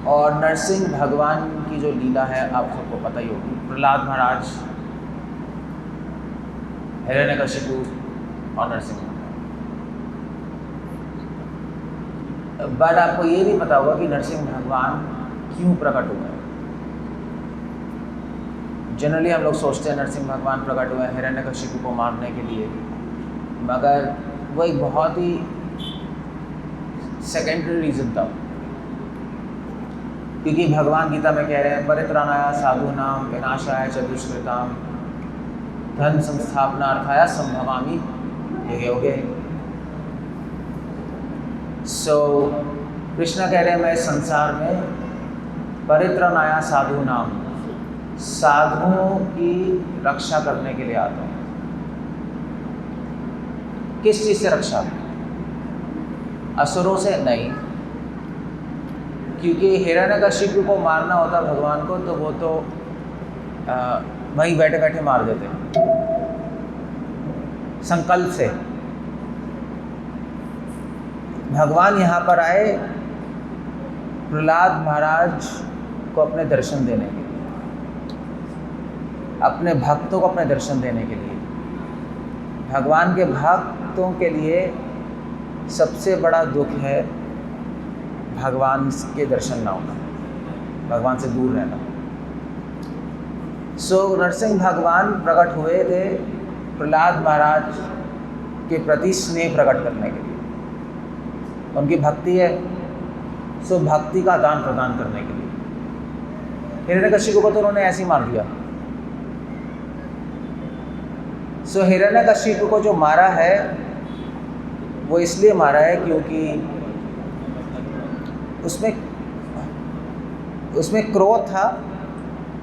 और नरसिंह भगवान की जो लीला है आप सबको पता ही होगी। प्रहलाद महाराज, हिरण्यकशिपु और नरसिंह भगवान। बट आपको ये नहीं पता होगा कि नरसिंह भगवान क्यों प्रकट हुए हैं। जनरली हम लोग सोचते हैं नरसिंह भगवान प्रकट हुए हैं हिरण्यकशिपु को मारने के लिए, मगर वो एक बहुत ही सेकेंडरी रीज़न था। क्योंकि भगवान गीता में कह रहे हैं परित्राणाय साधूनां विनाशाय च दुष्कृतां धर्म संस्थापनार्थाय संभवामि युगे युगे। सो कृष्ण कह रहे हैं मैं इस संसार में परित्राणाय साधूनां, साधुओं की रक्षा करने के लिए आता हूँ। किस चीज़ से रक्षा? असुरों से नहीं, क्योंकि हिरण्यकशिपु को मारना होता भगवान को तो वो तो वहीं बैठे बैठे मार देते संकल्प से। भगवान यहाँ पर आए प्रहलाद महाराज को अपने दर्शन देने के लिए, अपने भक्तों को अपने दर्शन देने के लिए। भगवान के भक्तों के लिए सबसे बड़ा दुख है भगवान के दर्शन ना होना, भगवान से दूर रहना। सो नरसिंह भगवान प्रकट हुए थे प्रहलाद महाराज के प्रति स्नेह प्रकट करने के लिए। उनकी भक्ति है, सो भक्ति का आदान प्रदान करने के लिए। हिरण्यकशिपु को तो उन्होंने ऐसे ही मार दिया। सो हिरण्यकशिपु को जो मारा है वो इसलिए मारा है क्योंकि उसमें क्रोध था,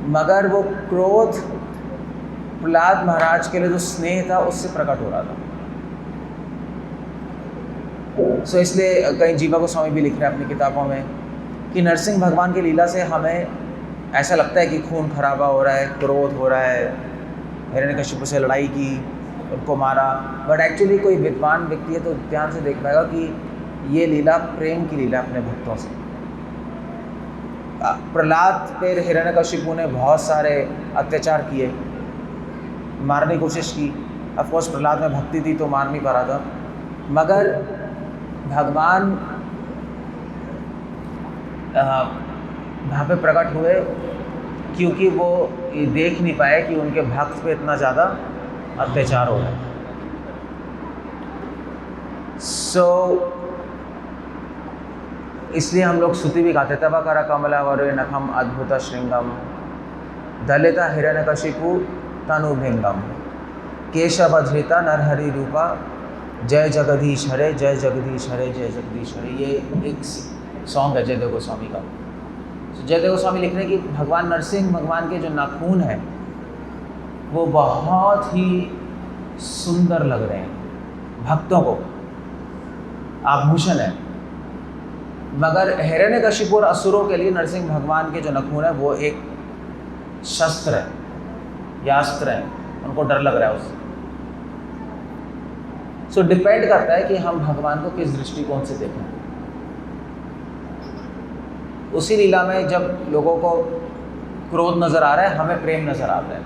मगर वो क्रोध प्रहलाद महाराज के लिए जो स्नेह था उससे प्रकट हो रहा था। सो इसलिए कई जीवा गोस्वामी भी लिख रहे हैं अपनी किताबों में कि नरसिंह भगवान की लीला से हमें ऐसा लगता है कि खून खराबा हो रहा है, क्रोध हो रहा है, हिरण्यकशिपु से लड़ाई की, उनको मारा। बट एक्चुअली कोई विद्वान व्यक्ति है तो ध्यान से देख पाएगा कि ये लीला प्रेम की लीला अपने भक्तों से। प्रहलाद पर हिरण्यकशिपु ने बहुत सारे अत्याचार किए, मारने की कोशिश की। ऑफकोर्स प्रहलाद में भक्ति थी तो मार नहीं पा रहा था, मगर भगवान वहाँ पे प्रकट हुए क्योंकि वो ये देख नहीं पाए कि उनके भक्त पे इतना ज़्यादा अत्याचार हो रहा है। सो इसलिए हम लोग स्तुति भी गाते तब कर कमलावरे नखम अद्भुत श्रृंगम दलिता हिरण्यकशिपु तनुभृंगम केशवधृता नरहरि रूपा जय जगदीश हरे जय जगदीश हरे जय जगदीश हरे। ये एक सॉन्ग है जयदेव गोस्वामी का। जयदेव गोस्वामी लिख रहे हैं कि भगवान नरसिंह भगवान के जो नाखून हैं वो बहुत ही सुंदर लग रहे हैं भक्तों को, आभूषण है। मगर हिरण्यकशिपु और असुरों के लिए नरसिंह भगवान के जो नाखून है वो एक शस्त्र है या अस्त्र है, उनको डर लग रहा है उससे। सो डिपेंड करता है कि हम भगवान को किस दृष्टिकोण से देखें। उसी लीला में जब लोगों को क्रोध नज़र आ रहा है, हमें प्रेम नज़र आता है।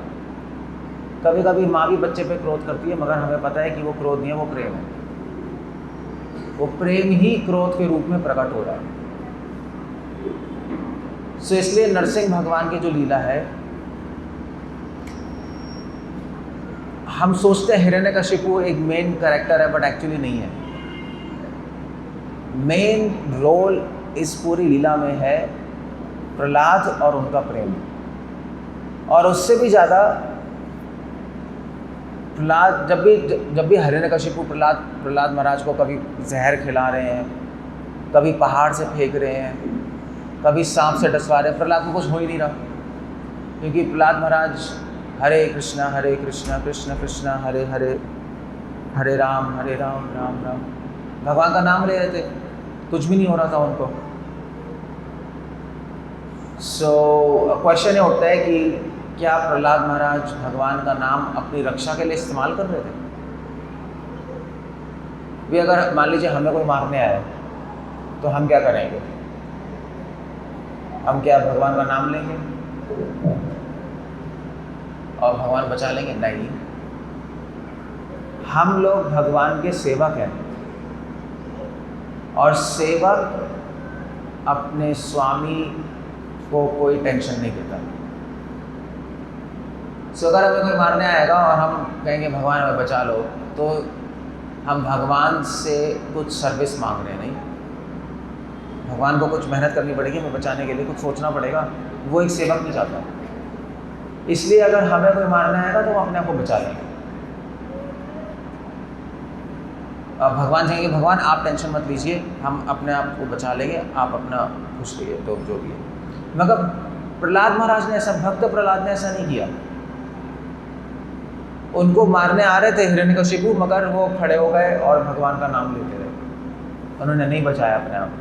कभी कभी माँ भी बच्चे पे क्रोध करती है, मगर हमें पता है कि वो क्रोध नहीं है, वो प्रेम है। वो प्रेम ही क्रोध के रूप में प्रकट हो रहा है। सो इसलिए नरसिंह भगवान की जो लीला है, हम सोचते हैं हिरण्यकशिपु एक मेन कैरेक्टर है, बट एक्चुअली नहीं है। मेन रोल इस पूरी लीला में है प्रहलाद और उनका प्रेम। और उससे भी ज़्यादा प्रहलाद जब भी हिरण्यकशिपु प्रहलाद महाराज को कभी जहर खिला रहे हैं, कभी पहाड़ से फेंक रहे हैं, कभी सांप से डसवा रहे हैं, प्रहलाद को कुछ हो ही नहीं रहा। क्योंकि प्रहलाद महाराज हरे कृष्णा कृष्ण कृष्ण हरे हरे, हरे राम राम राम भगवान का नाम ले रहे थे, कुछ भी नहीं हो रहा था उनको। सो क्वेश्चन ये उठता है कि क्या प्रहलाद महाराज भगवान का नाम अपनी रक्षा के लिए इस्तेमाल कर रहे थे? भी अगर मान लीजिए हमें कोई मारने आए तो हम क्या करेंगे? हम क्या भगवान का नाम लेंगे और भगवान बचा लेंगे? नहीं, हम लोग भगवान के सेवक हैं और सेवक अपने स्वामी को कोई टेंशन नहीं देता। सो अगर हमें कोई मारने आएगा और हम कहेंगे भगवान हमें बचा लो, तो हम भगवान से कुछ सर्विस मांग रहे हैं। नहीं, भगवान को कुछ मेहनत करनी पड़ेगी हमें बचाने के लिए, कुछ सोचना पड़ेगा, वो एक सेवक नहीं चाहता। इसलिए अगर हमें कोई मारने आएगा तो हम अपने आप को बचा लेंगे। अब भगवान कहेंगे भगवान आप टेंशन मत लीजिए, हम अपने आप को बचा लेंगे, आप अपना खुश रहिए, तो जो भी है। मगर प्रहलाद महाराज ने ऐसा, भक्त प्रहलाद ने ऐसा नहीं किया। उनको मारने आ रहे थे हिरण्यकशिपु, मगर वो खड़े हो गए और भगवान का नाम लेते रहे, उन्होंने नहीं बचाया अपने आप को।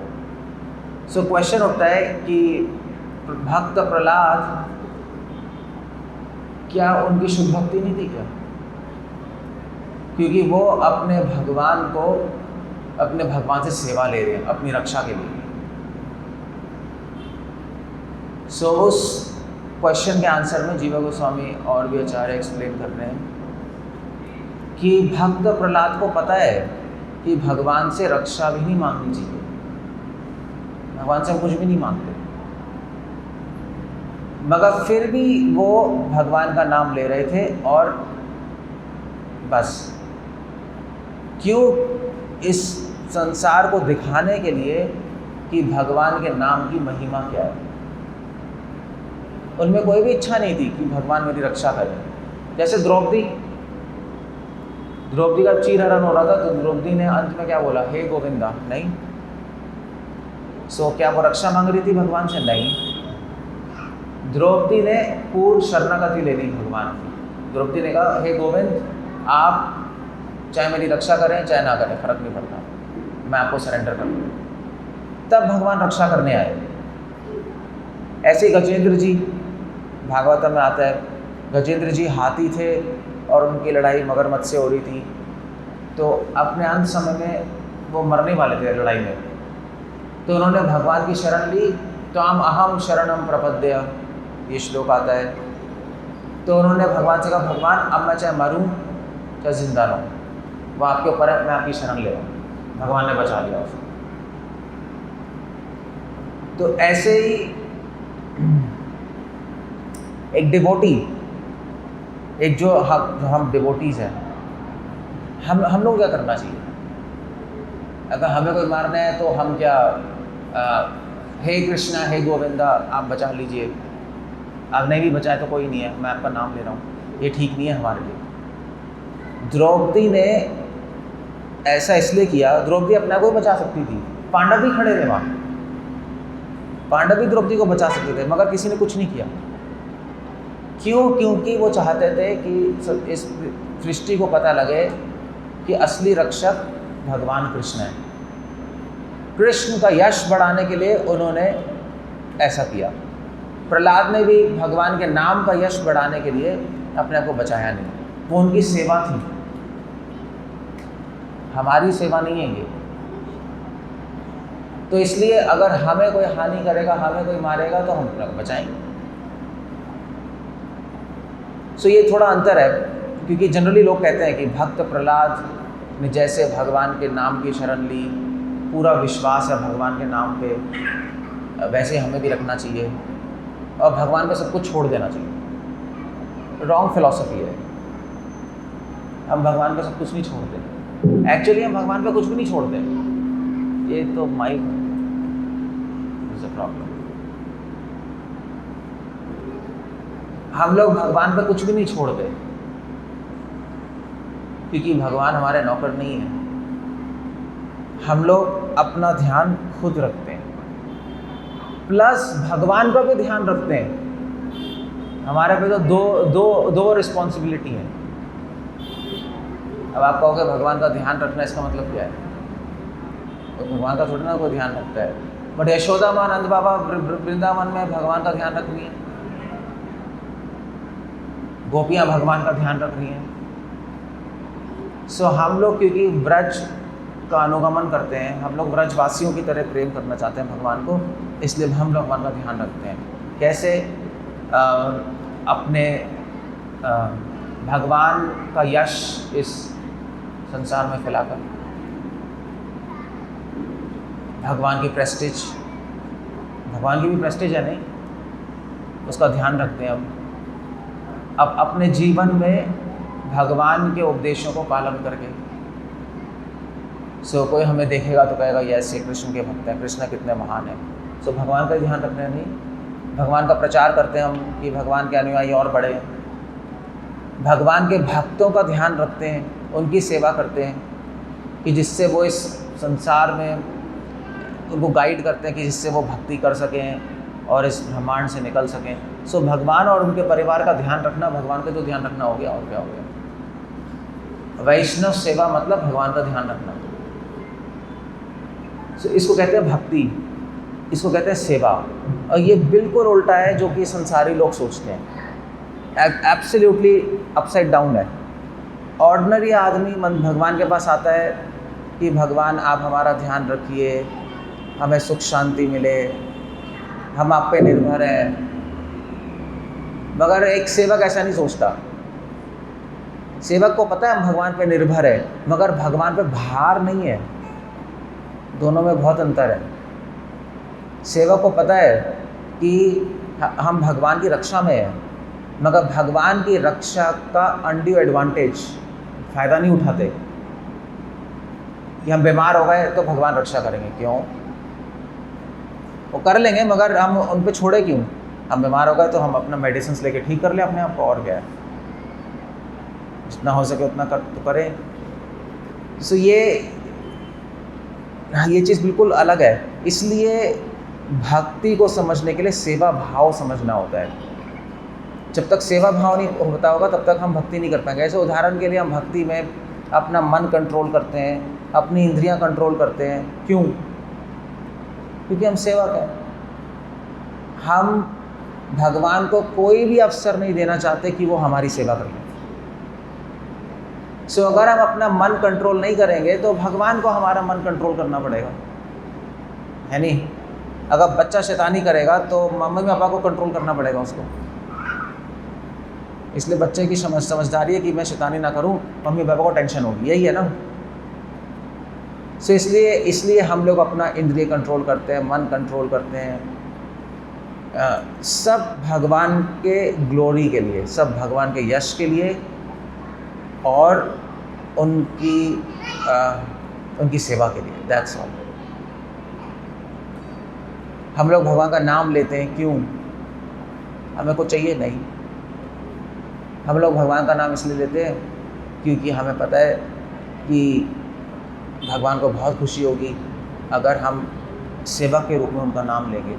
सो क्वेश्चन उठता है कि भक्त प्रहलाद, क्या उनकी शुद्ध भक्ति नहीं थी क्या? क्योंकि वो अपने भगवान को, अपने भगवान से सेवा ले रहे हैं अपनी रक्षा के लिए। सो उस क्वेश्चन के आंसर में जीवा गोस्वामी और भी आचार्य एक्सप्लेन कर रहे हैं कि भक्त प्रहलाद को पता है कि भगवान से रक्षा भी नहीं मांगनी चाहिए, भगवान से कुछ भी नहीं मांगते, मगर फिर भी वो भगवान का नाम ले रहे थे। और बस क्यों? इस संसार को दिखाने के लिए कि भगवान के नाम की महिमा क्या है। उनमें कोई भी इच्छा नहीं थी कि भगवान मेरी रक्षा करें। जैसे द्रौपदी का चीरहरण हो रहा था, तो द्रौपदी ने अंत में क्या बोला? हे गोविंदा। नहीं। सो क्या वो रक्षा मांग रही थी भगवान से? नहीं। द्रौपदी ने पूर्ण शरणागति ले ली भगवान की। द्रौपदी ने कहा हे गोविंद, आप चाहे मेरी रक्षा करें चाहे ना करें, फर्क नहीं पड़ता, मैं आपको सरेंडर कर दूँ। तब भगवान रक्षा करने आए। ऐसे गजेंद्र जी, भागवत में आता है, गजेंद्र जी हाथी थे और उनकी लड़ाई मगरमच्छ से हो रही थी, तो अपने अंत समय में वो मरने वाले थे लड़ाई में, तो उन्होंने भगवान की शरण ली। तो अहम शरणम प्रपद्य, ये श्लोक आता है। तो उन्होंने भगवान से कहा भगवान अब मैं चाहे मरूं चाहे जिंदा रहूं, वो आपके ऊपर है, मैं आपकी शरण ले रहा हूँ। भगवान ने बचा लिया उसको। तो ऐसे ही एक डिवोटी, एक जो हम डिवोटीज हैं, हम लोग क्या करना चाहिए? अगर हमें कोई मारना है तो हम क्या, हे कृष्णा हे गोविंदा आप बचा लीजिए, आप नहीं भी बचाए तो कोई नहीं है, मैं आपका नाम ले रहा हूँ, ये ठीक नहीं है हमारे लिए। द्रौपदी ने ऐसा इसलिए किया, द्रौपदी अपने को ही बचा सकती थी, पांडव भी खड़े थे वहाँ, पांडव भी द्रौपदी को बचा सकते थे, मगर किसी ने कुछ नहीं किया। क्यों? क्योंकि वो चाहते थे कि इस सृष्टि को पता लगे कि असली रक्षक भगवान कृष्ण है। कृष्ण का यश बढ़ाने के लिए उन्होंने ऐसा किया। प्रहलाद ने भी भगवान के नाम का यश बढ़ाने के लिए अपने आप को बचाया नहीं, वो उनकी सेवा थी, हमारी सेवा नहीं है ये। तो इसलिए अगर हमें कोई हानि करेगा, हमें कोई मारेगा, तो हम अपने को बचाएंगे। सो ये थोड़ा अंतर है, क्योंकि जनरली लोग कहते हैं कि भक्त प्रहलाद ने जैसे भगवान के नाम की शरण ली, पूरा विश्वास है भगवान के नाम पे, वैसे हमें भी रखना चाहिए और भगवान पे सब कुछ छोड़ देना चाहिए। रॉन्ग फिलॉसफी है, हम भगवान पे सब कुछ नहीं छोड़ते। एक्चुअली हम भगवान पे कुछ भी नहीं छोड़ते, ये तो माइक इज अ प्रॉब्लम। हम लोग भगवान पे कुछ भी नहीं छोड़ते, क्योंकि भगवान हमारे नौकर नहीं है। हम लोग अपना ध्यान खुद रखते हैं, प्लस भगवान का भी ध्यान रखते हैं। हमारे पे तो दो रिस्पॉन्सिबिलिटी है। अब आप कहोगे भगवान का ध्यान रखना, इसका मतलब क्या है? तो भगवान का थोड़ी ना कोई ध्यान रखता है, बट यशोदा माँ नंद बाबा वृंदावन में भगवान का ध्यान रख रही है, गोपियाँ भगवान का ध्यान रख रही हैं। सो हम लोग क्योंकि ब्रज का अनुगमन करते हैं, हम लोग ब्रजवासियों की तरह प्रेम करना चाहते हैं भगवान को, इसलिए हम लोग भगवान का ध्यान रखते हैं। कैसे? अपने भगवान का यश इस संसार में फैलाकर, भगवान की प्रेस्टीज, भगवान की भी प्रेस्टीज है नहीं, उसका ध्यान रखते हैं हम। अब अपने जीवन में भगवान के उपदेशों को पालन करके, सो कोई हमें देखेगा तो कहेगा यस ये कृष्ण के भक्त हैं, कृष्ण कितने महान हैं। सो भगवान का ध्यान रखना नहीं, भगवान का प्रचार करते हैं हम कि भगवान के अनुयायी और बढ़े, भगवान के भक्तों का ध्यान रखते हैं, उनकी सेवा करते हैं कि जिससे वो इस संसार में उनको गाइड करते हैं कि जिससे वो भक्ति कर सकें और इस ब्रह्मांड से निकल सकें। सो भगवान और उनके परिवार का ध्यान रखना, भगवान का जो ध्यान रखना हो गया, और क्या हो गया। वैष्णव सेवा मतलब भगवान का ध्यान रखना। सो इसको कहते हैं भक्ति, इसको कहते हैं सेवा। और ये बिल्कुल उल्टा है जो कि संसारी लोग सोचते हैं, एब्सोल्युटली अपसाइड डाउन है। ऑर्डिनरी आदमी भगवान के पास आता है कि भगवान आप हमारा ध्यान रखिए, हमें सुख शांति मिले, हम आप पे निर्भर हैं। मगर एक सेवक ऐसा नहीं सोचता। सेवक को पता है हम भगवान पे निर्भर है, मगर भगवान पे भार नहीं है। दोनों में बहुत अंतर है। सेवक को पता है कि हम भगवान की रक्षा में हैं, मगर भगवान की रक्षा का अनड्यू एडवांटेज, फ़ायदा नहीं उठाते कि हम बीमार हो गए तो भगवान रक्षा करेंगे। क्यों? वो कर लेंगे, मगर हम उन पे छोड़े क्यों? हम बीमार हो गए तो हम अपना मेडिसिन लेके ठीक कर ले अपने आप को, और क्या है। जितना हो सके उतना करें। सो ये चीज़ बिल्कुल अलग है। इसलिए भक्ति को समझने के लिए सेवा भाव समझना होता है। जब तक सेवा भाव नहीं होता होगा तब तक हम भक्ति नहीं कर पाएंगे। ऐसे उदाहरण के लिए हम भक्ति में अपना मन कंट्रोल करते हैं, अपनी इंद्रियां कंट्रोल करते हैं। क्यों? क्योंकि हम सेवक हैं। हम भगवान को कोई भी अवसर नहीं देना चाहते कि वो हमारी सेवा करें। सो अगर हम अपना मन कंट्रोल नहीं करेंगे तो भगवान को हमारा मन कंट्रोल करना पड़ेगा, है नहीं? अगर बच्चा शैतानी करेगा तो मम्मी पापा को कंट्रोल करना पड़ेगा उसको। इसलिए बच्चे की समझदारी है कि मैं शैतानी ना करूं, मम्मी पापा को टेंशन होगी, यही है ना। सो इसलिए हम लोग अपना इंद्रिय कंट्रोल करते हैं, मन कंट्रोल करते हैं, सब भगवान के ग्लोरी के लिए, सब भगवान के यश के लिए और उनकी सेवा के लिए। That's all. हम लोग भगवान का नाम लेते हैं क्यों? हमें कुछ चाहिए नहीं। हम लोग भगवान का नाम इसलिए लेते हैं क्योंकि हमें पता है कि भगवान को बहुत खुशी होगी अगर हम सेवक के रूप में उनका नाम लेंगे।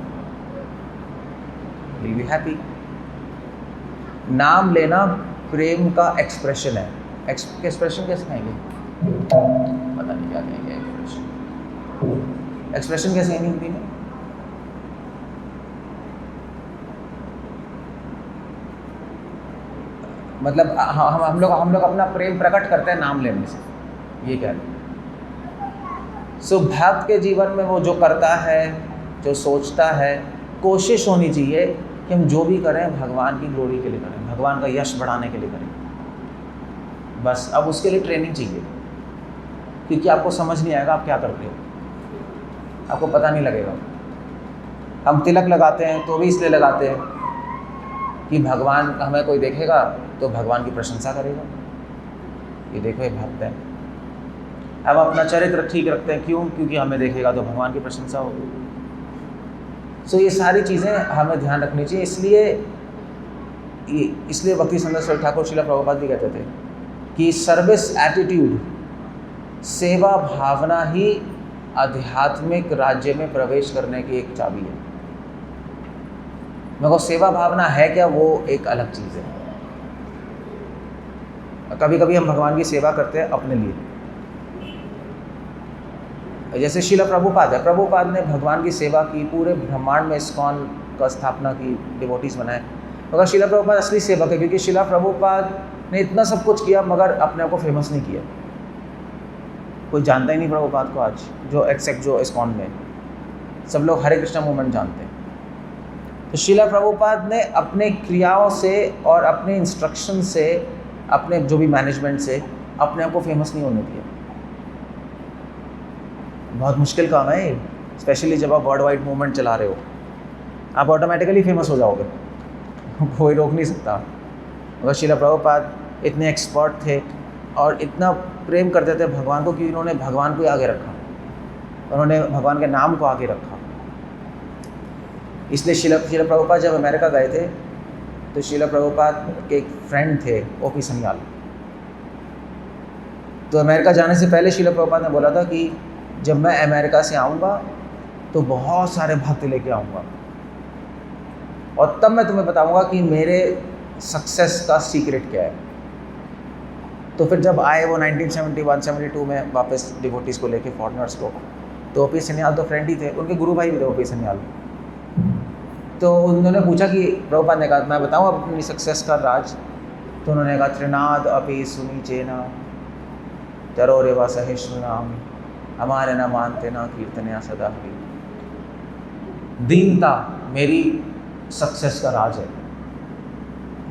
Will be happy. नाम लेना प्रेम का एक्सप्रेशन है। एक्सप्रेशन कैसे कहेंगे? पता नहीं क्या कहेंगे। एक्सप्रेशन कैसे कहेंगे हिंदी में? मतलब हम लोग अपना प्रेम प्रकट करते हैं नाम लेने से, ये कह रहे हैं। सो भक्त के जीवन में वो जो करता है, जो सोचता है, कोशिश होनी चाहिए कि हम जो भी करें भगवान की ग्लोरी के लिए करें, भगवान का यश बढ़ाने के लिए करें। बस अब उसके लिए ट्रेनिंग चाहिए, क्योंकि आपको समझ नहीं आएगा आप क्या करते हो, आपको पता नहीं लगेगा। हम तिलक लगाते हैं तो भी इसलिए लगाते हैं कि भगवान हमें कोई देखेगा तो भगवान की प्रशंसा करेगा, ये देखो ये भक्त है। हम अपना चरित्र ठीक रखते हैं क्यों? क्योंकि हमें देखेगा तो भगवान की प्रशंसा होगी। सो ये सारी चीज़ें हमें ध्यान रखनी चाहिए। इसलिए भक्ति सुंदर सरस्वती ठाकुर श्रील प्रभुपाद भी कहते थे कि सर्विस एटीट्यूड, सेवा भावना ही आध्यात्मिक राज्य में प्रवेश करने की एक चाबी है। मगर सेवा भावना है क्या, वो एक अलग चीज़ है। कभी कभी हम भगवान की सेवा करते हैं अपने लिए, जैसे श्रील प्रभुपाद है। प्रभुपाद ने भगवान की सेवा की, पूरे ब्रह्मांड में इस्कॉन का स्थापना की, डिवोटीज बनाए। मगर श्रील प्रभुपाद असली सेवक है, क्योंकि श्रील प्रभुपाद ने इतना सब कुछ किया मगर अपने आप को फेमस नहीं किया। कोई जानता ही नहीं प्रभुपाद को आज, जो एक्सेप्ट जो इस्कॉन में सब लोग हरे कृष्णा मूवमेंट जानते हैं। तो श्रीला प्रभुपाद ने अपने क्रियाओं से और अपने इंस्ट्रक्शन से, अपने जो भी मैनेजमेंट से अपने आप को फेमस नहीं होने दिया। बहुत मुश्किल काम है ये, स्पेशली जब आप वर्ल्ड वाइड मूवमेंट चला रहे हो। आप ऑटोमेटिकली फेमस हो जाओगे, कोई रोक नहीं सकता। मगर श्रीला प्रभुपाद इतने एक्सपर्ट थे और इतना प्रेम करते थे भगवान को कि उन्होंने भगवान को ही आगे रखा, उन्होंने भगवान के नाम को आगे रखा। इसलिए श्रीला प्रभुपाद जब अमेरिका गए थे तो श्रीला प्रभुपाद के एक फ्रेंड थे ओपी सन्याल। तो अमेरिका जाने से पहले श्रीला प्रभुपाद ने बोला था कि जब मैं अमेरिका से आऊँगा तो बहुत सारे भक्त लेके आऊँगा और तब मैं तुम्हें बताऊँगा कि मेरे सक्सेस का सीक्रेट क्या है। तो फिर जब आए वो 1971-72 में वापस डिवोटीज़ को लेके, फॉरेनर्स को, तो ओपी सन्याल तो फ्रेंड ही थे, उनके गुरु भाई भी थे ओपी सन्याल। तो उन्होंने पूछा कि प्रभुपाद ने कहा मैं बताऊँ अपनी सक्सेस का राज। तो उन्होंने कहा त्रिनाद अपि सुनी चेना चरो रेवा सहिष्णु नाम हमारे न मानते न कीर्तनया सदा ही। दीनता मेरी सक्सेस का राज है।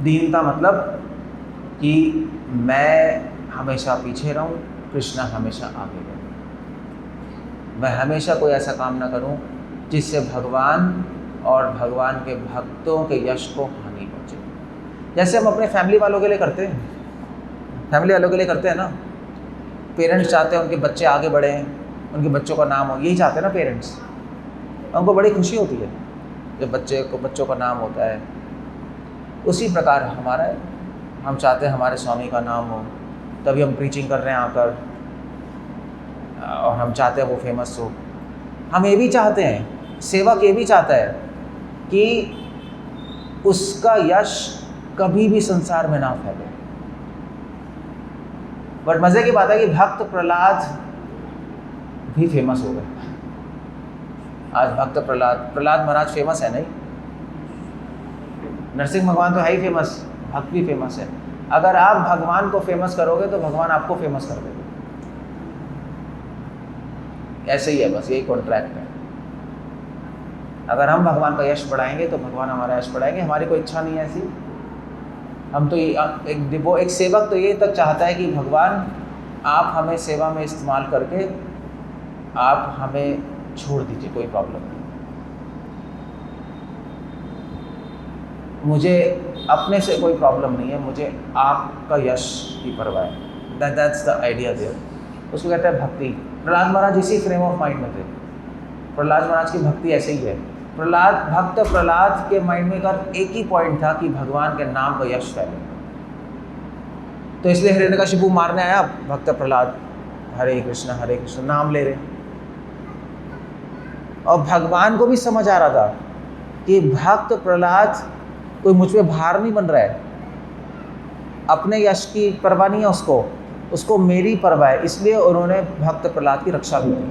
दीनता मतलब कि मैं हमेशा पीछे रहूं, कृष्णा हमेशा आगे रहे। मैं हमेशा कोई ऐसा काम ना करूं जिससे भगवान और भगवान के भक्तों के यश को हानि पहुंचे। जैसे हम अपने फैमिली वालों के लिए करते हैं, फैमिली वालों के लिए करते हैं ना। पेरेंट्स चाहते हैं उनके बच्चे आगे बढ़ें, उनके बच्चों का नाम हो, यही चाहते हैं ना पेरेंट्स। उनको बड़ी खुशी होती है जब बच्चों का नाम होता है। उसी प्रकार हमारा है, हम चाहते हैं हमारे स्वामी का नाम हो, तभी हम प्रीचिंग कर रहे हैं आकर, और हम चाहते हैं वो फेमस हो। हम ये भी चाहते हैं, सेवक ये भी चाहता है कि उसका यश कभी भी संसार में ना फैले। बट मज़े की बात है कि भक्त प्रहलाद भी फेमस हो गए। आज भक्त प्रहलाद महाराज फेमस है नहीं? नरसिंह भगवान तो है ही फेमस, भक्त भी फेमस है। अगर आप भगवान को फेमस करोगे तो भगवान आपको फेमस कर देंगे। ऐसे ही है, बस यही कॉन्ट्रैक्ट है। अगर हम भगवान का यश बढ़ाएंगे तो भगवान हमारा यश बढ़ाएंगे। हमारी कोई इच्छा नहीं है ऐसी। हम तो एक सेवक तो ये तक चाहता है कि भगवान आप हमें सेवा में इस्तेमाल करके आप हमें छोड़ दीजिए, कोई प्रॉब्लम नहीं। मुझे अपने से कोई प्रॉब्लम नहीं है, मुझे आपका यश की परवाह है। That's the idea there. उसको कहते हैं भक्ति। प्रहलाद महाराज इसी फ्रेम ऑफ माइंड में थे। प्रहलाद महाराज की भक्ति ऐसे ही है। भक्त प्रहलाद के माइंड में एक ही पॉइंट था कि भगवान के नाम का यश फैले। तो इसलिए हिरण्यकशिपु मारने आया भक्त प्रहलाद, हरे कृष्ण नाम ले रहे। और भगवान को भी समझ आ रहा था कि भक्त प्रहलाद कोई मुझ पे भार नहीं बन रहा है, अपने यश की परवाह नहीं है उसको मेरी परवाह है। इसलिए उन्होंने भक्त प्रहलाद की रक्षा भी की,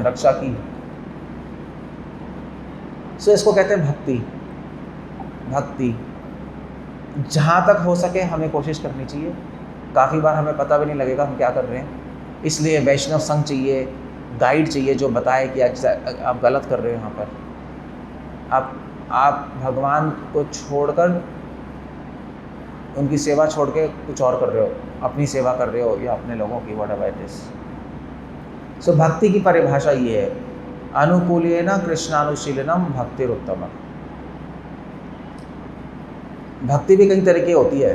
रक्षा की। सो इसको कहते हैं भक्ति। जहाँ तक हो सके हमें कोशिश करनी चाहिए। काफ़ी बार हमें पता भी नहीं लगेगा हम क्या कर रहे हैं। इसलिए वैष्णव संघ चाहिए, गाइड चाहिए जो बताए कि आप गलत कर रहे हो। यहाँ पर आप भगवान को छोड़कर, उनकी सेवा छोड़ के कुछ और कर रहे हो, अपनी सेवा कर रहे हो या अपने लोगों की, व्हाटएवर इट इज। सो भक्ति की परिभाषा ये है, अनुकूलेन कृष्णानुशीलनम भक्तिरुत्तम। भक्ति भी कई तरह की होती है।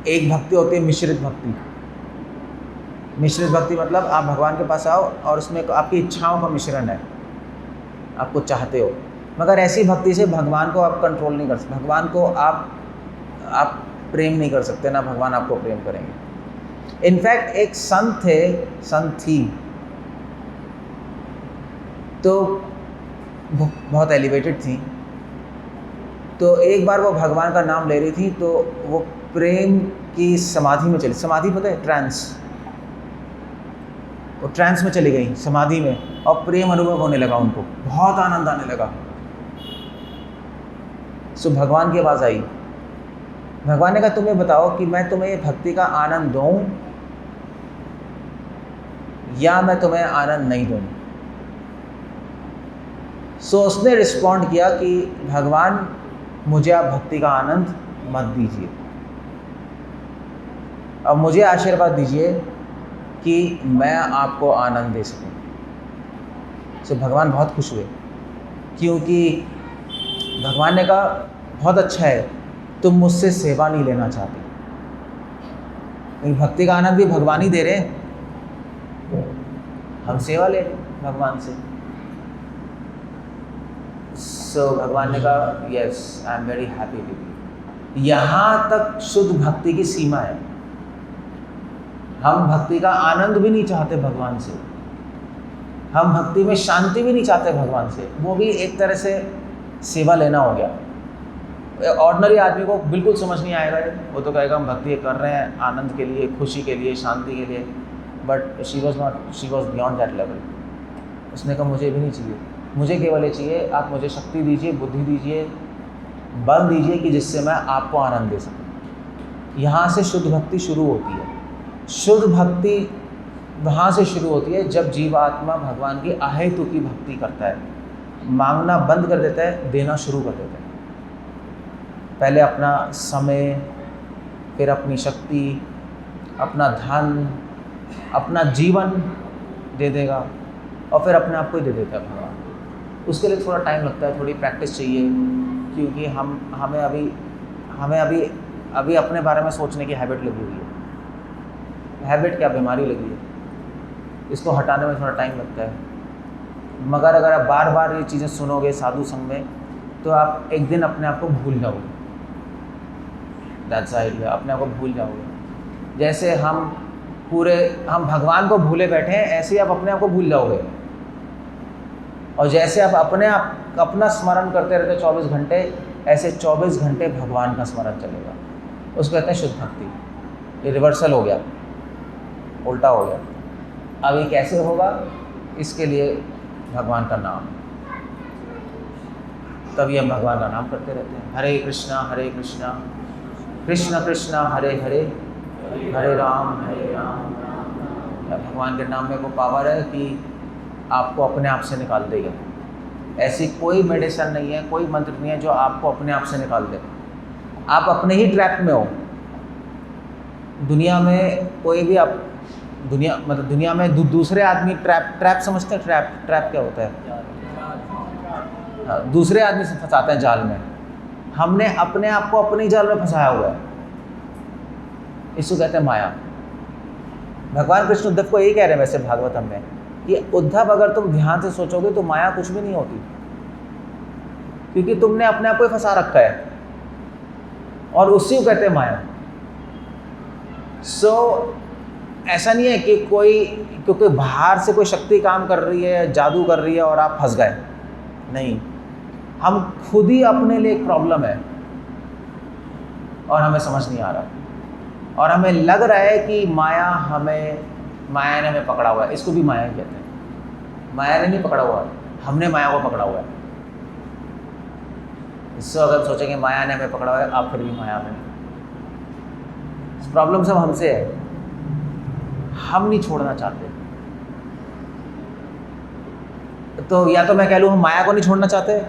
एक भक्ति होती है मिश्रित भक्ति। मिश्रित भक्ति मतलब आप भगवान के पास आओ और उसमें आपकी इच्छाओं का मिश्रण है, आप कुछ चाहते हो। मगर ऐसी भक्ति से भगवान को आप कंट्रोल नहीं कर सकते, भगवान को आप प्रेम नहीं कर सकते, ना भगवान आपको प्रेम करेंगे। इनफैक्ट एक संत थी तो बहुत एलिवेटेड थी। तो एक बार वो भगवान का नाम ले रही थी तो वो प्रेम की समाधि में चली। समाधि पता है? ट्रांस। वो ट्रांस में चली गई, समाधि में, और प्रेम अनुभव होने लगा उनको, बहुत आनंद आने लगा। सो भगवान की आवाज़ आई भगवान ने कहा तुम्हें बताओ कि मैं तुम्हें भक्ति का आनंद दूं या मैं तुम्हें आनंद नहीं दूं। सो उसने रिस्पॉन्ड किया कि भगवान मुझे आप भक्ति का आनंद मत दीजिए, अब मुझे आशीर्वाद दीजिए कि मैं आपको आनंद दे सकूं। सो भगवान बहुत खुश हुए, क्योंकि भगवान ने कहा बहुत अच्छा है, तुम मुझसे सेवा नहीं लेना चाहते, भक्ति का आनंद भी भगवान ही दे रहे हैं, हम सेवा ले भगवान से। सो भगवान ने कहा yes I am very happy with you. यहाँ तक शुद्ध भक्ति की सीमा है। हम भक्ति का आनंद भी नहीं चाहते भगवान से, हम भक्ति में शांति भी नहीं चाहते भगवान से, वो भी एक तरह से सेवा लेना हो गया। ऑर्डिनरी आदमी को बिल्कुल समझ नहीं आएगा, वो तो कहेगा हम भक्ति कर रहे हैं आनंद के लिए, खुशी के लिए, शांति के लिए, but she was beyond that level. उसने कहा मुझे भी नहीं चाहिए, मुझे केवल ये चाहिए आप मुझे शक्ति दीजिए, बुद्धि दीजिए, बल दीजिए कि जिससे मैं आपको आनंद दे सकूं। यहाँ से शुद्ध भक्ति शुरू होती है। शुद्ध भक्ति वहाँ से शुरू होती है जब जीवात्मा भगवान की अहेतु की भक्ति करता है, मांगना बंद कर देता है, देना शुरू कर देता है। पहले अपना समय, फिर अपनी शक्ति, अपना धन, अपना जीवन दे देगा और फिर अपने आप को ही दे देता है भगवान। उसके लिए थोड़ा टाइम लगता है, थोड़ी प्रैक्टिस चाहिए, क्योंकि हमें अभी अपने बारे में सोचने की हैबिट लगी हुई है। हैबिट क्या, बीमारी लगी है, इसको हटाने में थोड़ा टाइम लगता है। मगर अगर आप बार बार ये चीज़ें सुनोगे साधु संग में, तो आप एक दिन अपने आप को भूल जाओगे। दैट्स आइडिया, अपने आप को भूल जाओगे। जैसे हम भगवान को भूले बैठे हैं, ऐसे ही आप अपने आप को भूल जाओगे। और जैसे आप अपना स्मरण करते रहते 24 घंटे, ऐसे 24 घंटे भगवान का स्मरण चलेगा। उसको कहते हैं शुद्ध भक्ति। ये रिवर्सल हो गया, उल्टा हो गया। अब ये कैसे होगा? इसके लिए भगवान का नाम, तभी हम भगवान का नाम करते रहते हैं। हरे कृष्णा कृष्ण कृष्ण हरे हरे, हरे राम भगवान के नाम में वो पावर है कि आपको अपने आप से निकाल देगा। ऐसी कोई मेडिसिन नहीं है, कोई मंत्र नहीं है जो आपको अपने आप से निकाल दे। आप अपने ही ट्रैप में हो। दुनिया में कोई भी आप दुनिया में दूसरे आदमी ट्रैप समझते हैं? ट्रैप क्या होता है? दूसरे आदमी से फंसाते हैं जाल में। हमने अपने आप को अपने जाल में फंसाया हुआ है। इसको कहते हैं माया। भगवान कृष्ण उद्धव को यही कह रहे हैं वैसे भागवतम में कि उद्धव अगर तुम ध्यान से सोचोगे तो माया कुछ भी नहीं होती, क्योंकि तुमने अपने आप को फंसा रखा है और उसी को कहते हैं माया। ऐसा नहीं है कि क्योंकि बाहर से कोई शक्ति काम कर रही है, जादू कर रही है और आप फंस गए। नहीं, हम खुद ही अपने लिए एक प्रॉब्लम है और हमें समझ नहीं आ रहा, और हमें लग रहा है कि माया ने हमें पकड़ा हुआ है। इसको भी माया कहते हैं। माया ने नहीं पकड़ा हुआ है, हमने माया को पकड़ा हुआ है। इससे अगर सोचेंगे माया ने हमें पकड़ा हुआ है, आप फिर भी माया में। प्रॉब्लम सब हमसे है, हम नहीं छोड़ना चाहते। तो या तो मैं कह लूँ हम माया को नहीं छोड़ना चाहते,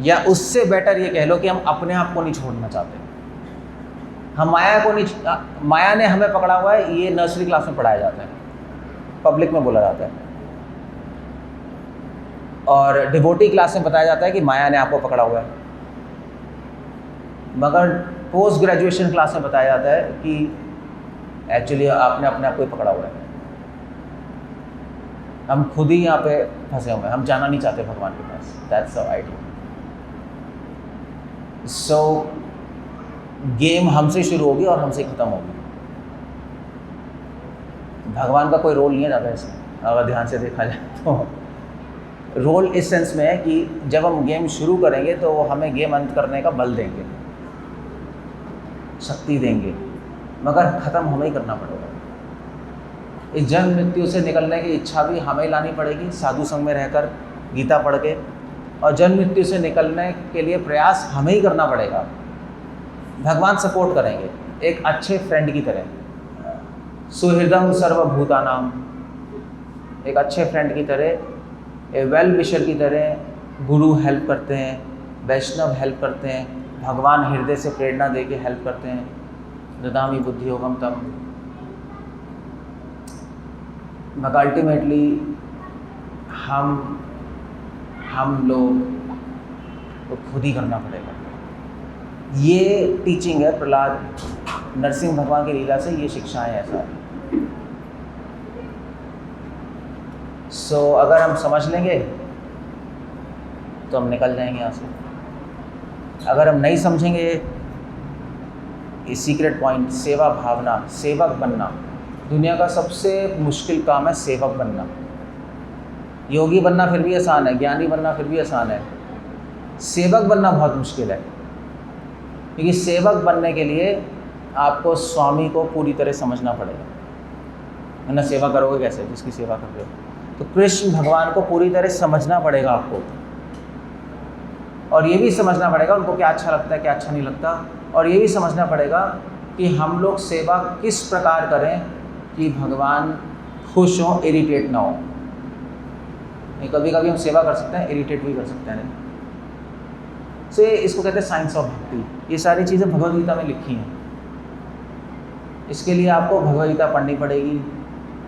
या उससे बेटर ये कह लो कि हम अपने आप को नहीं छोड़ना चाहते। हम माया ने हमें पकड़ा हुआ है, ये नर्सरी क्लास में पढ़ाया जाता है, पब्लिक में बोला जाता है, और डिवोटी क्लास में बताया जाता है कि माया ने आपको पकड़ा हुआ है। मगर पोस्ट ग्रेजुएशन क्लास में बताया जाता है कि एक्चुअली आपने अपने आप को ही पकड़ा हुआ है। हम खुद ही यहाँ पे फंसे हुए हैं, हम जाना नहीं चाहते भगवान के पास। That's the idea. So game हमसे शुरू होगी और हमसे ख़त्म होगी। भगवान का कोई रोल नहीं है ज़्यादा इसमें, अगर ध्यान से देखा जाए तो। रोल इस सेंस में है कि जब हम गेम शुरू करेंगे तो वो हमें गेम अंत करने का बल देंगे, शक्ति देंगे, मगर ख़त्म हमें ही करना पड़ेगा। इस जन्म मृत्यु से निकलने की इच्छा भी हमें लानी पड़ेगी, साधु संग में रहकर, गीता पढ़ के, और जन्म मृत्यु से निकलने के लिए प्रयास हमें ही करना पड़ेगा। भगवान सपोर्ट करेंगे एक अच्छे फ्रेंड की तरह। सुहृदम सर्वभूतानाम, एक अच्छे फ्रेंड की तरह, ए वेल विशर की तरह। गुरु हेल्प करते हैं, वैष्णव हेल्प करते हैं, भगवान हृदय से प्रेरणा दे के हेल्प करते हैं। ददामि बुद्धि योगम तम। मगर अल्टीमेटली हम लोग को खुद ही करना पड़ेगा। ये टीचिंग है प्रहलाद नरसिंह भगवान की लीला से, ये शिक्षाएं हैं सारी। सो अगर हम समझ लेंगे तो हम निकल जाएंगे यहाँ से। अगर हम नहीं समझेंगे ये सीक्रेट पॉइंट, सेवा भावना, सेवक बनना, दुनिया का सबसे मुश्किल काम है सेवक बनना। योगी बनना फिर भी आसान है, ज्ञानी बनना फिर भी आसान है, सेवक बनना बहुत मुश्किल है। क्योंकि सेवक बनने के लिए आपको स्वामी को पूरी तरह समझना पड़ेगा, वरना सेवा करोगे कैसे जिसकी सेवा कर रहे हो। तो कृष्ण भगवान को पूरी तरह समझना पड़ेगा आपको, और ये भी समझना पड़ेगा उनको क्या अच्छा लगता है क्या अच्छा नहीं लगता, और ये भी समझना पड़ेगा कि हम लोग सेवा किस प्रकार करें कि भगवान खुश हों, इरिटेट ना हो। कभी कभी हम सेवा कर सकते हैं, इरिटेट भी कर सकते हैं। सो इसको कहते हैं साइंस ऑफ भक्ति। ये सारी चीज़ें भगवद गीता में लिखी हैं। इसके लिए आपको भगवद गीता पढ़नी पड़ेगी,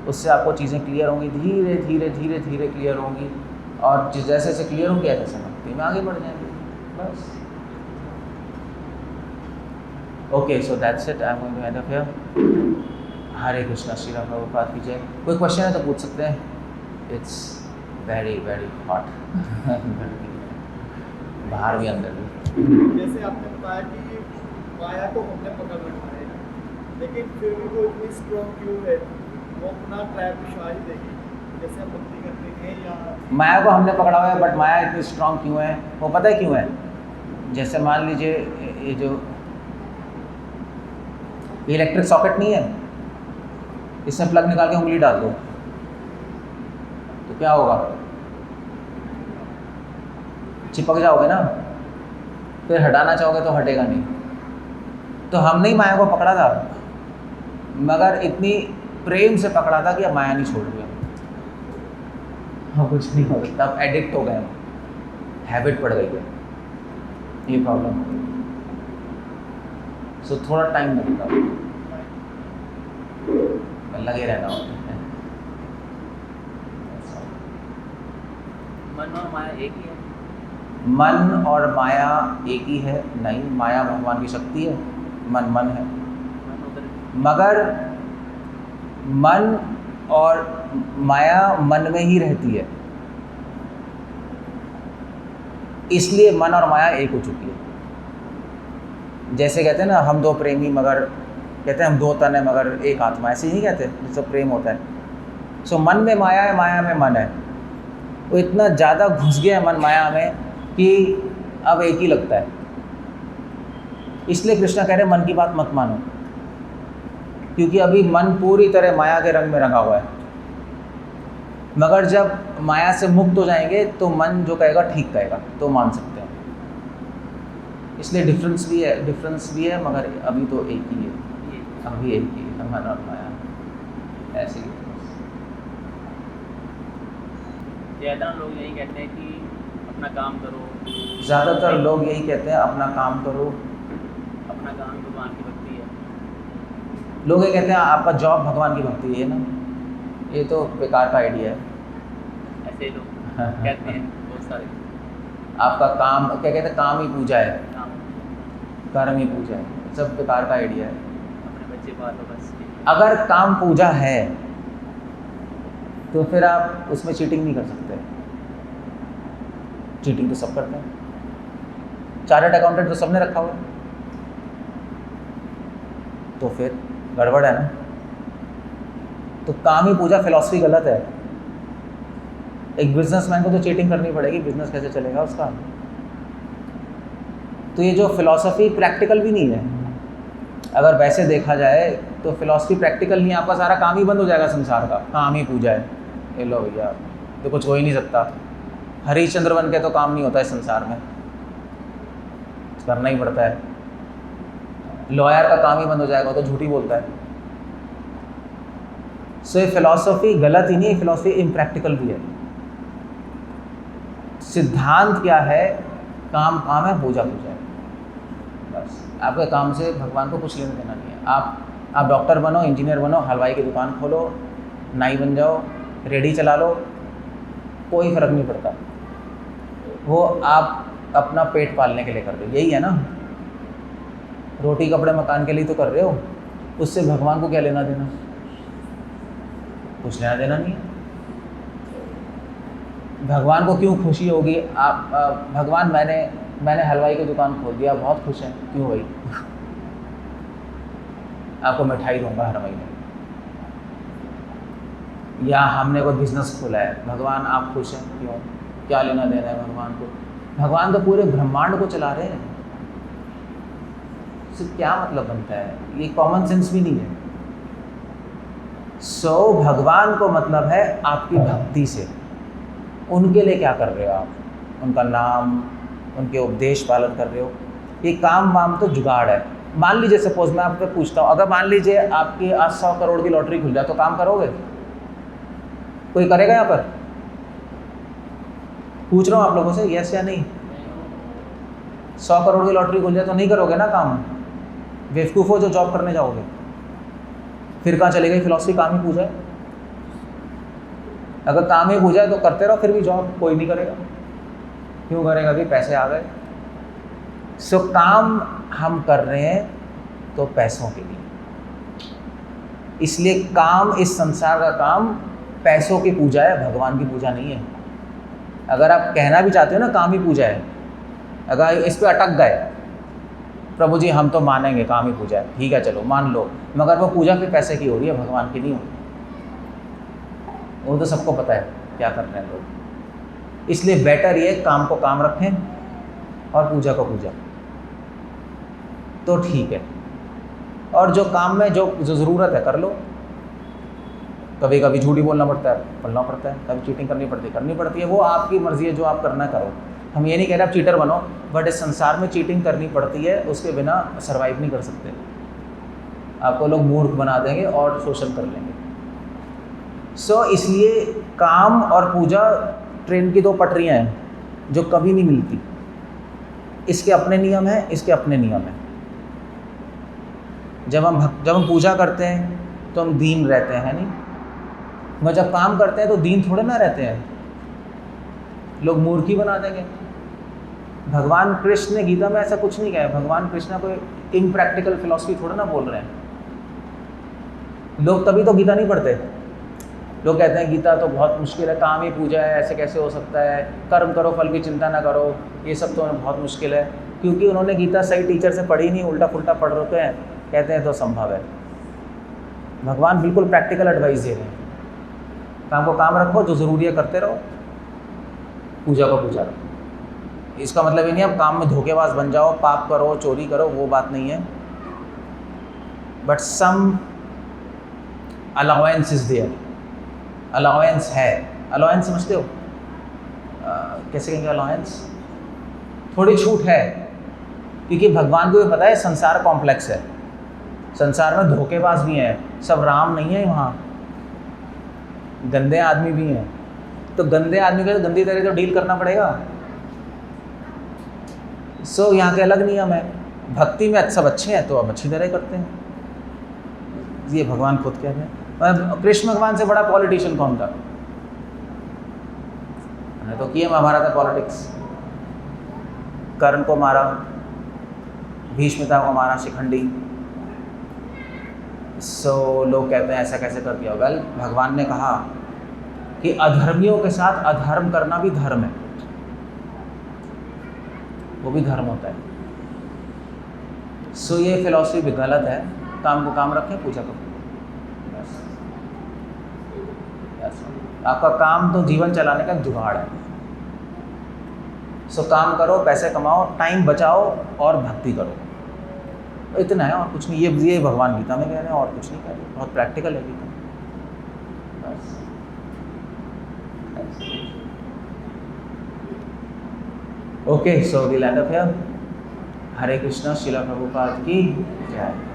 उससे आपको चीज़ें क्लियर होंगी, धीरे धीरे धीरे धीरे क्लियर होंगी, और जैसे जैसे क्लियर होंगी ऐसे भक्ति में आगे बढ़ जाएंगे बस। Okay, so that's it, I am going to end up here. Hare Krishna, Shri Ram Prabhupada की जय। कोई क्वेश्चन है तो पूछ सकते हैं। इट्स वेरी वेरी हॉट बाहर भी अंदर भी। जैसे आपने बताया कि माया को हमने पकड़ रखा है, लेकिन फिर भी वो इतनी स्ट्रॉन्ग क्यों है, वो अपना ट्रैप बिछा ही देगी। जैसे हम भक्ति करते हैं या माया को हमने पकड़ा हुआ है, बट माया इतनी स्ट्रॉन्ग क्यों है वो पता है क्यों है। जैसे मान लीजिए ये जो इलेक्ट्रिक सॉकेट नहीं है, इसमें प्लग निकाल के उंगली डाल दो तो क्या होगा, चिपक जाओगे ना, फिर हटाना चाहोगे तो हटेगा नहीं। तो हमने ही माया को पकड़ा था, मगर इतनी प्रेम से पकड़ा था कि अब माया नहीं छोड़ रही। हाँ, कुछ नहीं हो सकता, अब एडिक्ट हो गए, हैबिट पड़ गई है, ये प्रॉब्लम। सो थोड़ा टाइम लगेगा, लगे रहना होता है। मन और माया एक ही है? मन और माया एक ही है? नहीं, माया भगवान की शक्ति है, मन है। मगर मन और माया मन में ही रहती है, इसलिए मन और माया एक हो चुकी है। जैसे कहते हैं ना, हम दो प्रेमी मगर, कहते हैं हम दो तन है मगर एक आत्मा, ऐसे ही कहते हैं जिससे प्रेम होता है। सो मन में माया है, माया में मन है। वो इतना ज़्यादा घुस गया है मन माया में कि अब एक ही लगता है। इसलिए कृष्णा कह रहे मन की बात मत मानो, क्योंकि अभी मन पूरी तरह माया के रंग में रंगा हुआ है। मगर जब माया से मुक्त हो जाएंगे तो मन जो कहेगा ठीक कहेगा, तो मान सकते हैं। इसलिए डिफरेंस भी है, मगर अभी तो एक ही है, अभी एक ही है, मन और माया ऐसे ही। ज़्यादा लोग यही कहते हैं कि अपना काम करो। ज़्यादातर लोग यही कहते हैं अपना काम करो, अपना काम भगवान की भक्ति है। लोग ये कहते हैं आपका जॉब भगवान की भक्ति है ना। ये तो बेकार का आइडिया है। ऐसे लोग कहते हैं बहुत सारे। आपका काम क्या कहते हैं, काम ही पूजा है, काम, कर्म ही पूजा है, सब बेकार का आइडिया है। अपने बच्चे पालो बस। अगर काम पूजा है तो फिर आप उसमें चीटिंग नहीं कर सकते। चीटिंग तो सब करते हैं, चार्टर्ड अकाउंटेंट तो सबने रखा हुआ है, तो फिर गड़बड़ है ना। तो काम ही पूजा फिलॉसफी गलत है। एक बिजनेसमैन को तो चीटिंग करनी पड़ेगी, बिजनेस कैसे चलेगा उसका। तो ये जो फिलॉसफी प्रैक्टिकल भी नहीं है। अगर वैसे देखा जाए तो फिलॉसफी प्रैक्टिकल नहीं है, आपका सारा काम ही बंद हो जाएगा संसार का। काम ही पूजा है, ये लो भैया, तो कुछ हो ही नहीं सकता। हरिश्चंद्र बन के तो काम नहीं होता है संसार में, करना ही पड़ता है। लॉयर का काम ही बंद हो जाएगा, तो झूठी बोलता है। सो ये फिलॉसफी गलत ही नहीं, फिलॉसफी इम्प्रैक्टिकल भी है। सिद्धांत क्या है? काम काम है, पूजा पूजा है, बस। आपके काम से भगवान को कुछ लेना देना नहीं है। आप डॉक्टर बनो, इंजीनियर बनो, हलवाई की दुकान खोलो, नाई बन जाओ, रेडी चला लो, कोई फर्क नहीं पड़ता। वो आप अपना पेट पालने के लिए कर रहे हो, यही है ना। रोटी कपड़े मकान के लिए तो कर रहे हो, उससे भगवान को क्या लेना देना? कुछ लेना देना नहीं है। भगवान को क्यों खुशी होगी? भगवान मैंने हलवाई की दुकान खोल दिया, बहुत खुश हैं, क्यों भाई? आपको मिठाई दूंगा हर महीने, या हमने कोई बिजनेस खोला है, भगवान आप खुश हैं, क्यों? क्या लेना देना है भगवान को? भगवान तो पूरे ब्रह्मांड को चला रहे हैं, इससे क्या मतलब बनता है? ये कॉमन सेंस भी नहीं है। सो भगवान को मतलब है आपकी भक्ति से। उनके लिए क्या कर रहे हो आप? उनका नाम, उनके उपदेश पालन कर रहे हो। ये काम वाम तो जुगाड़ है। मान लीजिए, सपोज मैं आपसे पूछता हूँ, अगर मान लीजिए आपकी आज 100 करोड़ की लॉटरी खुल जाए, तो काम करोगे? कोई करेगा यहाँ पर? पूछ रहा हूँ आप लोगों से, यस या नहीं? 100 करोड़ की लॉटरी खुल जाए तो नहीं करोगे ना काम? बेवकूफ़ हो जो जॉब करने जाओगे। फिर कहाँ चले गई फिलॉसफी? काम ही पूजा है। अगर काम ही पूजा है तो करते रहो, फिर भी जॉब कोई नहीं करेगा। क्यों करेगा? भी पैसे आ गए। सो काम हम कर रहे हैं तो पैसों के लिए। इसलिए काम, इस संसार का काम पैसों की पूजा है, भगवान की पूजा नहीं है। अगर आप कहना भी चाहते हो ना काम ही पूजा है, अगर इस पर अटक गए, प्रभु जी हम तो मानेंगे काम ही पूजा है, ठीक है चलो मान लो, मगर वो पूजा फिर पैसे की हो रही है, भगवान की नहीं हो रही। वो तो सबको पता है क्या कर रहे हैं लोग। इसलिए बेटर ये काम को काम रखें और पूजा को पूजा, तो ठीक है। और जो काम में जो ज़रूरत है कर लो। कभी कभी झूठी बोलना पड़ता है, बोलना पड़ता है, कभी चीटिंग करनी पड़ती है, वो आपकी मर्ज़ी है, जो आप करना करो। हम ये नहीं कह रहे आप चीटर बनो, बट इस संसार में चीटिंग करनी पड़ती है, उसके बिना सर्वाइव नहीं कर सकते। आपको लोग मूर्ख बना देंगे और शोषण कर लेंगे। सो इसलिए काम और पूजा ट्रेन की दो पटरियाँ हैं जो कभी नहीं मिलती। इसके अपने नियम हैं, इसके अपने नियम हैं। जब हम पूजा करते हैं तो हम दीन रहते हैं, नहीं? मगर जब काम करते हैं तो दीन थोड़े ना रहते हैं, लोग मूर्ख ही बना देंगे। भगवान कृष्ण ने गीता में ऐसा कुछ नहीं कहा है। भगवान कृष्ण कोई इम्प्रैक्टिकल फिलॉसफी थोड़ा ना बोल रहे हैं। लोग तभी तो गीता नहीं पढ़ते। लोग कहते हैं गीता तो बहुत मुश्किल है, काम ही पूजा है, ऐसे कैसे हो सकता है, कर्म करो फल की चिंता ना करो, ये सब तो बहुत मुश्किल है। क्योंकि उन्होंने गीता सही टीचर से पढ़ी नहीं, उल्टा पुल्टा पढ़ रहे हैं, कहते हैं तो संभव है। भगवान बिल्कुल प्रैक्टिकल एडवाइस दे रहे हैं। काम को काम रखो, जो ज़रूरी है करते रहो, पूजा को पूजा रखो। इसका मतलब ये नहीं आप काम में धोखेबाज बन जाओ, पाप करो, चोरी करो, वो बात नहीं है। But some allowance is there. Allowance है। अलाउंस समझते हो? कैसे कहेंगे अलाउंस? थोड़ी छूट है, क्योंकि भगवान को भी पता है संसार कॉम्प्लेक्स है, संसार में धोखेबाज भी हैं, सब राम नहीं है वहाँ, गंदे आदमी भी हैं। तो गंदे आदमी के गंदी तरह तो डील करना पड़ेगा। सो यहाँ के अलग नियम है। भक्ति में सब अच्छे हैं तो अब अच्छी तरह करते हैं, ये भगवान खुद कह रहे हैं। कृष्ण भगवान से बड़ा पॉलिटिशियन कौन था? मैंने तो किए महाभारत पॉलिटिक्स। कर्ण को मारा, भीष्मिता को मारा, शिखंडी। सो लोग कहते हैं ऐसा कैसे कर दिया? वेल, भगवान ने कहा कि अधर्मियों के साथ अधर्म करना भी धर्म है, वो भी धर्म होता है। सो ये फिलॉसफी भी गलत है। काम को काम रखें, पूजा को। आपका काम तो जीवन चलाने का जुगाड़ है। सो काम करो, पैसे कमाओ, टाइम बचाओ और भक्ति करो, इतना है और कुछ नहीं। ये भगवान गीता में कह रहे हैं और कुछ नहीं कह रहे। बहुत प्रैक्टिकल है Gita. Okay, so we land up here. Hare Krishna. Srila Prabhupada की जय।